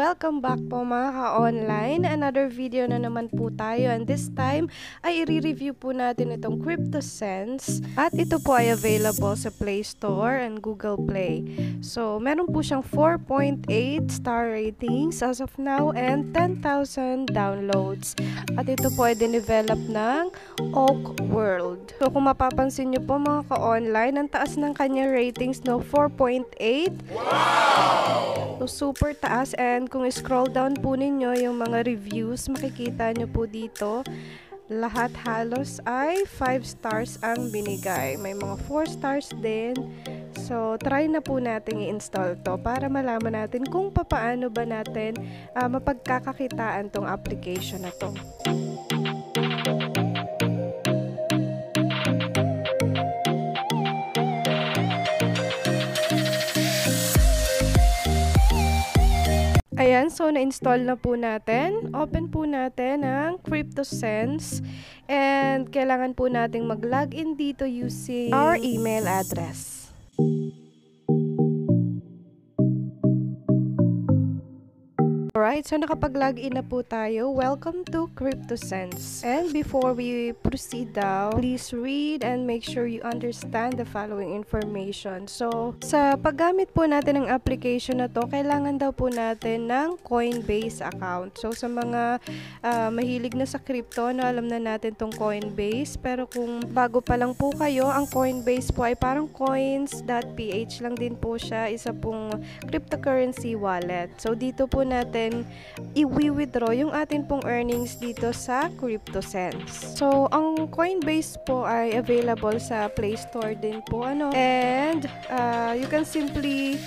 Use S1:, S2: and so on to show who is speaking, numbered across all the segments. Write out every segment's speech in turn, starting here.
S1: welcome back po mga ka-online. Another video na naman po tayo, and this time ay i-review po natin itong CryptoSense at ito po ay available sa Play Store and Google Play. So, meron po siyang 4.8 star ratings as of now and 10,000 downloads. At ito po ay dinevelop ng Oak World. So, kung mapapansin nyo po mga ka-online, ang taas ng kanyang ratings, no, 4.8. Wow! So, super taas, and kung scroll down po ninyo yung mga reviews, makikita nyo po dito, lahat halos ay 5 stars ang binigay. May mga 4 stars din. So, try na po natin i-install to para malaman natin kung papaano ba natin mapagkakakitaan tong application na to. Ayan, so na-install na po natin. Open po natin ang CryptoSense. And kailangan po nating mag-login dito using our email address. Alright, so nakapag-login na po tayo. Welcome to CryptoSense. And before we proceed daw, please read and make sure you understand the following information. So, sa paggamit po natin ng application na to, kailangan daw po natin ng Coinbase account. So, sa mga mahilig na sa crypto, no, alam na natin tong Coinbase. Pero kung bago pa lang po kayo, ang Coinbase po ay parang coins.ph lang din po siya. Isa pong cryptocurrency wallet. So, dito po natin i-withdraw yung atin pong earnings dito sa CryptoSense. So, ang Coinbase po ay available sa Play Store din po, ano. And, you can simply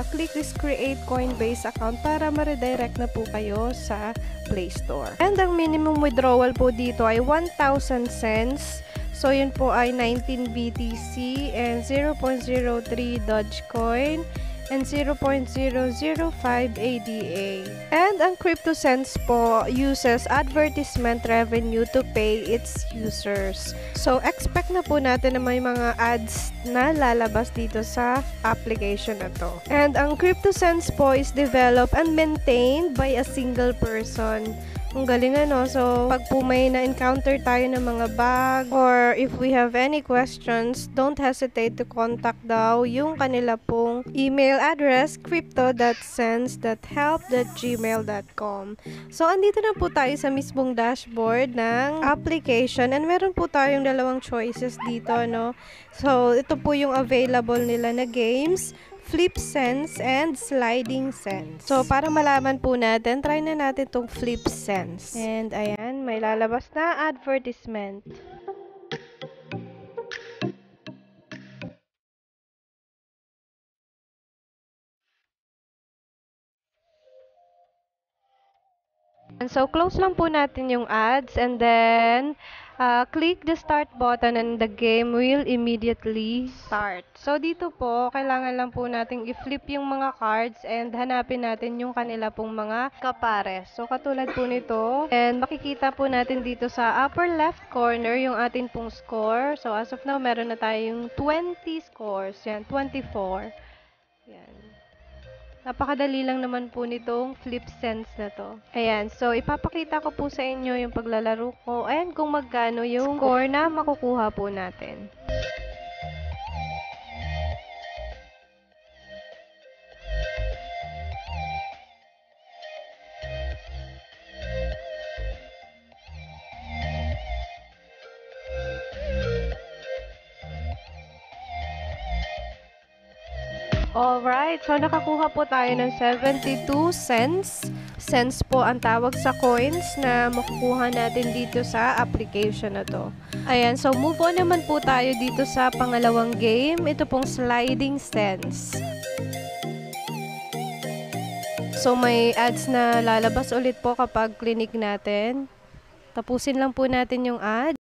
S1: click this create Coinbase account para ma-redirect na po kayo sa Play Store. And, ang minimum withdrawal po dito ay 1,000 cents. So, yun po ay 19 BTC and 0.03 Dogecoin and 0.005 ADA. And ang CryptoSense po uses advertisement revenue to pay its users. So, expect na po natin na may mga ads na lalabas dito sa application na to. And ang CryptoSense po is developed and maintained by a single person. Ang galing, ano. So, pag po may na-encounter tayo ng mga bug or if we have any questions, don't hesitate to contact daw yung kanila pong email address, crypto.sense.help.gmail.com. So, andito na po tayo sa mismong dashboard ng application, and meron po tayong dalawang choices dito, no. So, ito po yung available nila na games, FlipSense and Sliding Sense. So, para malaman po natin, try na natin tong FlipSense. And, ayan, may lalabas na advertisement. And so, close lang po natin yung ads, and then click the start button and the game will immediately start. So, dito po, kailangan lang po nating i-flip yung mga cards and hanapin natin yung kanila pong mga kapares. So, katulad po nito, and makikita po natin dito sa upper left corner yung atin pong score. So, as of now, meron na tayong 20 scores. Yan, 24. Yan. Napakadali lang naman po nitong FlipSense na to. Ayan, so ipapakita ko po sa inyo yung paglalaro ko and kung magkano yung score na makukuha po natin. Alright, so nakakuha po tayo ng 72 cents. Cents po ang tawag sa coins na makukuha natin dito sa application na to. Ayan, so move on naman po tayo dito sa pangalawang game. Ito pong Sliding Sense. So may ads na lalabas ulit po kapag clinic natin. Tapusin lang po natin yung ad.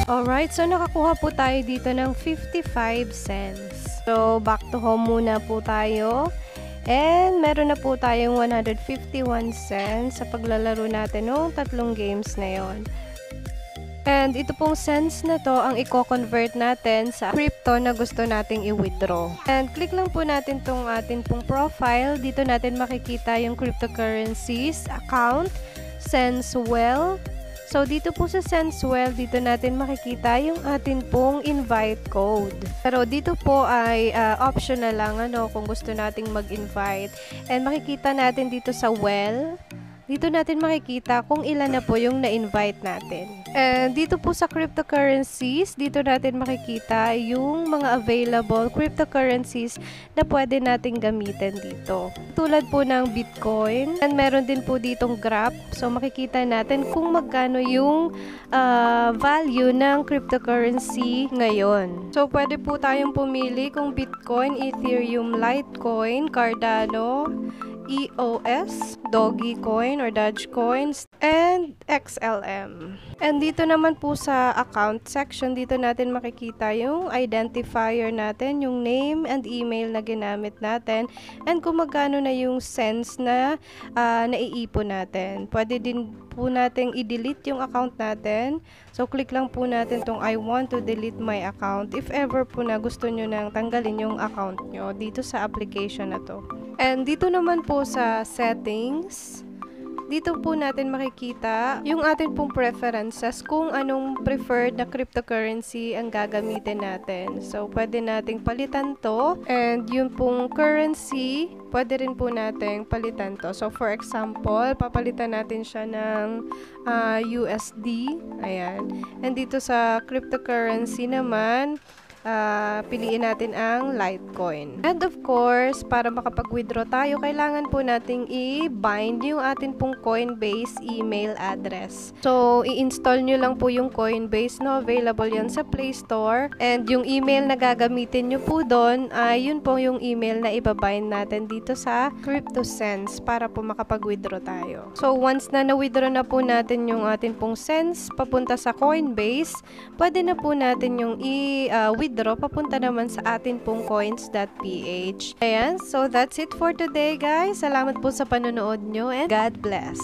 S1: Alright, so nakakuha po tayo dito ng 55 cents. So, back to home muna po tayo. And meron na po tayong 151 cents sa paglalaro natin ng 3 games na yon. And ito pong cents na to ang i-convert natin sa crypto na gusto nating i-withdraw. And click lang po natin tong atin pong profile. Dito natin makikita yung cryptocurrencies account, Senswell. So, dito po sa Senswell, dito natin makikita yung atin pong invite code. Pero dito po ay optional lang kung gusto nating mag-invite. And makikita natin dito sa Well, dito natin makikita kung ilan na po yung na-invite natin. And dito po sa cryptocurrencies, dito natin makikita yung mga available cryptocurrencies na pwede nating gamitin dito. Tulad po ng Bitcoin, and meron din po ditong Grab. So makikita natin kung magkano yung value ng cryptocurrency ngayon. So pwede po tayong pumili kung Bitcoin, Ethereum, Litecoin, Cardano, EOS, Dogecoin or Dogecoin, and XLM. And dito naman po sa account section, dito natin makikita yung identifier natin, yung name and email na ginamit natin, and kung magkano na yung cents na naiipon natin. Pwede din po nating i-delete yung account natin. So, click lang po natin tong I want to delete my account if ever po na gusto nyo nang tanggalin yung account nyo dito sa application na to. And dito naman po sa settings, dito po natin makikita yung atin pong preferences kung anong preferred na cryptocurrency ang gagamitin natin. So, pwede nating palitan to, and yung pong currency, pwede rin po nating palitan to. So, for example, papalitan natin siya ng USD. Ayan. And dito sa cryptocurrency naman, piliin natin ang Litecoin. And of course, para makapag-withdraw tayo, kailangan po nating i-bind yung atin pong Coinbase email address. So, i-install nyo lang po yung Coinbase, no? Available yan sa Play Store. And yung email na gagamitin nyo po doon, ay yun po yung email na ibabind natin dito sa CryptoSense para po makapag-withdraw tayo. So, once na na-withdraw na po natin yung atin pong cents papunta sa Coinbase, pwede na po natin yung i-withdraw papunta naman sa atin pong coins.ph. Ayan, so that's it for today guys. Salamat po sa panonood nyo and God bless.